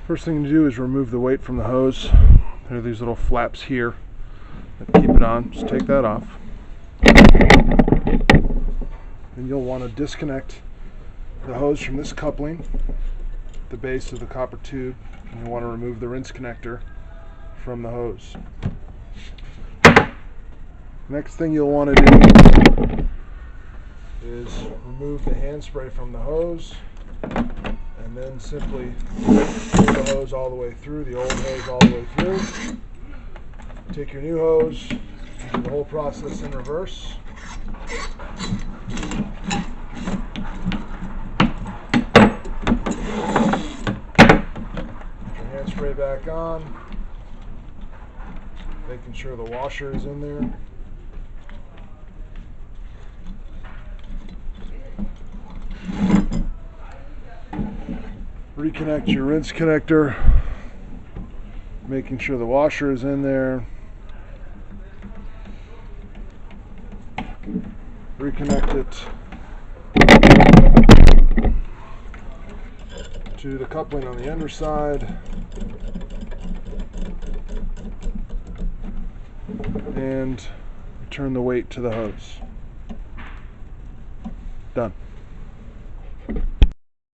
First thing to do is remove the weight from the hose. There are these little flaps here that keep it on. Just take that off. And you'll want to disconnect the hose from this coupling, the base of the copper tube, and you'll want to remove the rinse connector from the hose. Next thing you'll want to do is remove the hand spray from the hose, and then simply pull the hose all the way through, the old hose all the way through. Take your new hose, do the whole process in reverse. Put your hand spray back on, making sure the washer is in there. Reconnect your rinse connector, making sure the washer is in there. Reconnect it to the coupling on the underside, and return the weight to the hose. Done.